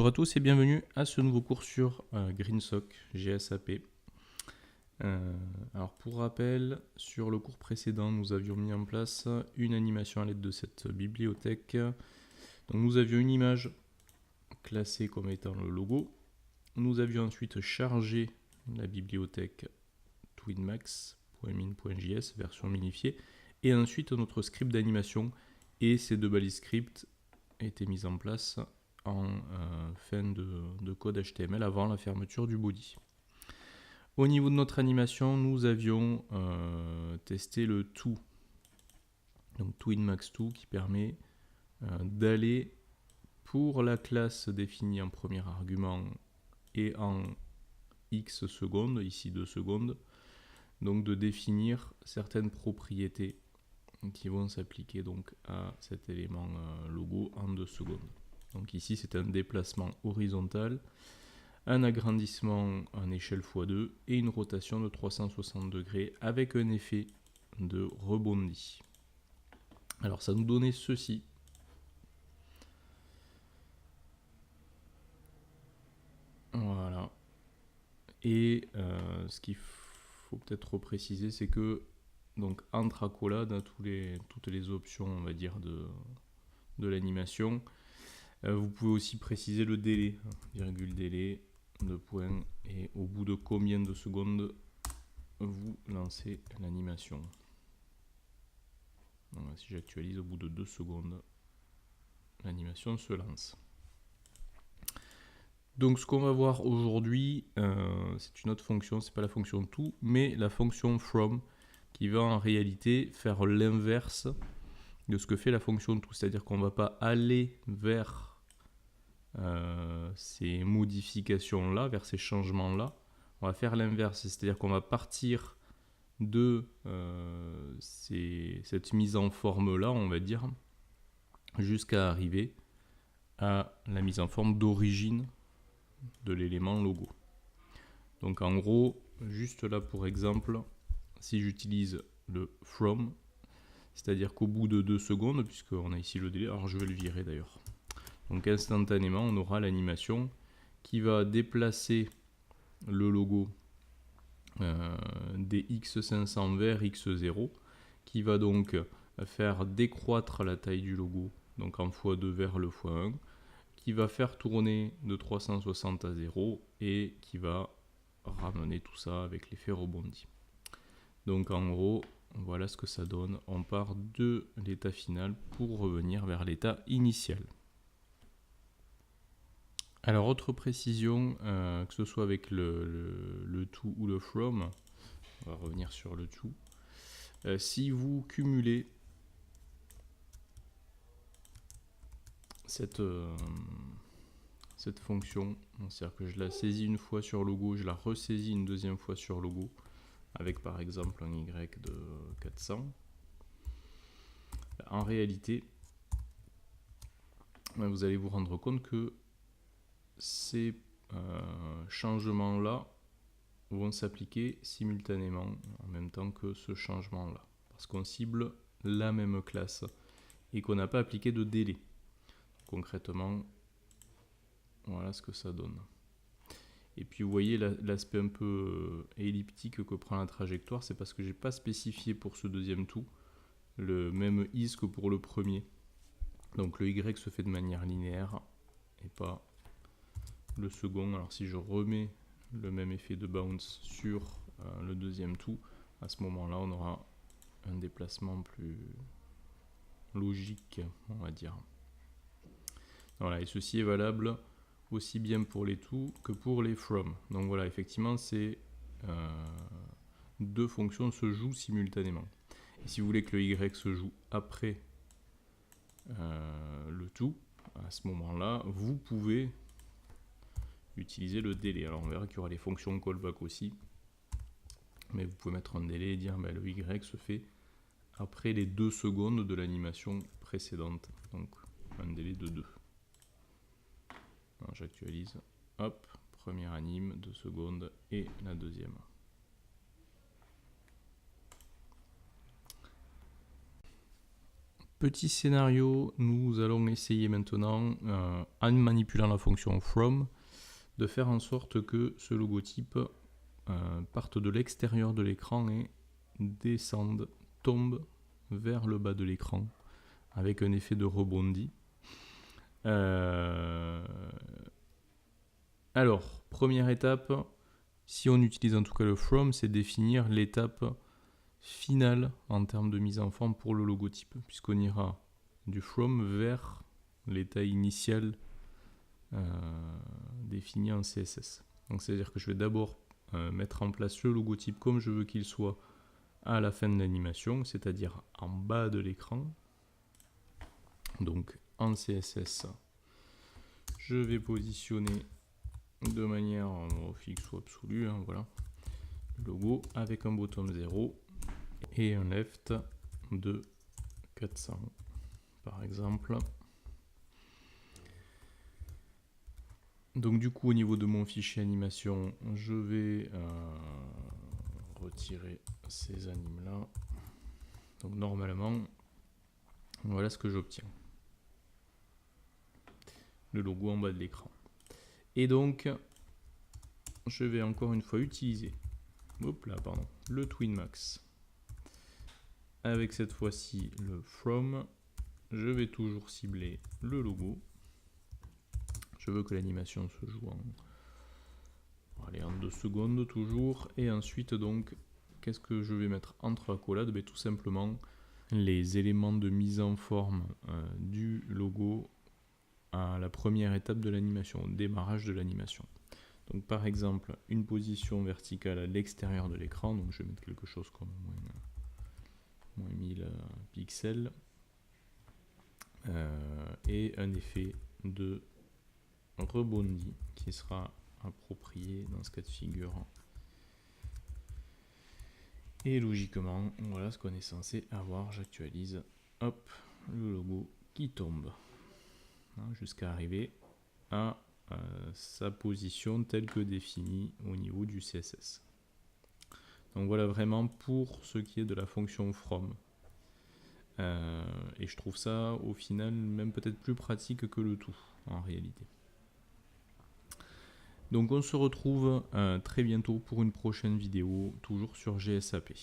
Bonjour à tous et bienvenue à ce nouveau cours sur GreenSock GSAP. Alors pour rappel, sur le cours précédent, nous avions mis en place une animation à l'aide de cette bibliothèque. Donc nous avions une image classée comme étant le logo. Nous avions ensuite chargé la bibliothèque twinmax.min.js version minifiée et ensuite notre script d'animation et ces deux balises script étaient mises en place en fin de code HTML avant la fermeture du body. Au niveau de notre animation, nous avions testé le to, donc twinmax2 qui permet d'aller pour la classe définie en premier argument et en x secondes, ici 2 secondes, donc de définir certaines propriétés qui vont s'appliquer donc à cet élément logo en 2 secondes. Donc ici c'est un déplacement horizontal, un agrandissement en échelle x2 et une rotation de 360 degrés avec un effet de rebondi. Alors ça nous donnait ceci. Voilà. Et ce qu'il faut peut-être repréciser, c'est que donc entre accolades, toutes les options on va dire de l'animation, vous pouvez aussi préciser le délai, virgule délai, 2 points, et au bout de combien de secondes vous lancez l'animation. Si j'actualise, au bout de 2 secondes, l'animation se lance. Donc ce qu'on va voir aujourd'hui, c'est une autre fonction, c'est pas la fonction to, mais la fonction from, qui va en réalité faire l'inverse de ce que fait la fonction to, c'est-à-dire qu'on ne va pas aller vers ces modifications-là, vers ces changements-là. On va faire l'inverse, c'est-à-dire qu'on va partir de cette mise en forme-là, on va dire, jusqu'à arriver à la mise en forme d'origine de l'élément logo. Donc en gros, juste là pour exemple, si j'utilise le from, c'est-à-dire qu'au bout de 2 secondes, puisqu'on a ici le délai, alors je vais le virer d'ailleurs. Donc instantanément, on aura l'animation qui va déplacer le logo des X500 vers X0, qui va donc faire décroître la taille du logo, donc en x2 vers le x1, qui va faire tourner de 360 à 0 et qui va ramener tout ça avec l'effet rebondi. Donc en gros, voilà ce que ça donne. On part de l'état final pour revenir vers l'état initial. Alors autre précision, que ce soit avec le to ou le from, on va revenir sur le to. Si vous cumulez cette fonction, c'est-à-dire que je la saisis une fois sur logo, je la ressaisis une deuxième fois sur logo, avec par exemple un y de 400, en réalité, vous allez vous rendre compte que ces changements-là vont s'appliquer simultanément en même temps que ce changement-là, parce qu'on cible la même classe et qu'on n'a pas appliqué de délai. Concrètement, voilà ce que ça donne. Et puis vous voyez l'aspect un peu elliptique que prend la trajectoire, c'est parce que j'ai pas spécifié pour ce deuxième to le même is que pour le premier. Donc le y se fait de manière linéaire et pas le second. Alors si je remets le même effet de bounce sur le deuxième to, à ce moment-là on aura un déplacement plus logique, on va dire. Voilà, et ceci est valable aussi bien pour les to que pour les from. Donc voilà, effectivement, ces deux fonctions se jouent simultanément. Et si vous voulez que le y se joue après le to, à ce moment-là, vous pouvez utiliser le délai. Alors on verra qu'il y aura les fonctions callback aussi, mais vous pouvez mettre un délai et dire le y se fait après les 2 secondes de l'animation précédente, donc un délai de 2. J'actualise, hop, première anime, 2 secondes, et la deuxième. Petit scénario, nous allons essayer maintenant, en manipulant la fonction from, de faire en sorte que ce logotype parte de l'extérieur de l'écran et descende, tombe vers le bas de l'écran avec un effet de rebondi. Alors, première étape, si on utilise en tout cas le from, c'est définir l'étape finale en termes de mise en forme pour le logotype, puisqu'on ira du from vers l'état initial défini en CSS. Donc c'est-à-dire que je vais d'abord mettre en place le logotype comme je veux qu'il soit à la fin de l'animation, c'est-à-dire en bas de l'écran. Donc en CSS, je vais positionner de manière fixe ou absolue, hein, voilà, le logo avec un bottom 0 et un left de 400 par exemple. Donc du coup au niveau de mon fichier animation, je vais retirer ces animes là. Donc normalement, voilà ce que j'obtiens. Le logo en bas de l'écran. Et donc, je vais encore une fois utiliser le TwinMax. Avec cette fois-ci le from. Je vais toujours cibler le logo. Je veux que l'animation se joue en 2 secondes toujours. Et ensuite donc, qu'est-ce que je vais mettre entre accolades? Tout simplement les éléments de mise en forme du logo à la première étape de l'animation, au démarrage de l'animation. Donc par exemple, une position verticale à l'extérieur de l'écran, donc je vais mettre quelque chose comme moins 1000 pixels, et un effet de rebondi qui sera approprié dans ce cas de figure. Et logiquement, voilà ce qu'on est censé avoir. J'actualise, hop, le logo qui tombe, jusqu'à arriver à sa position telle que définie au niveau du CSS. Donc voilà vraiment pour ce qui est de la fonction from. Et je trouve ça au final même peut-être plus pratique que le tout en réalité. Donc on se retrouve très bientôt pour une prochaine vidéo, toujours sur GSAP.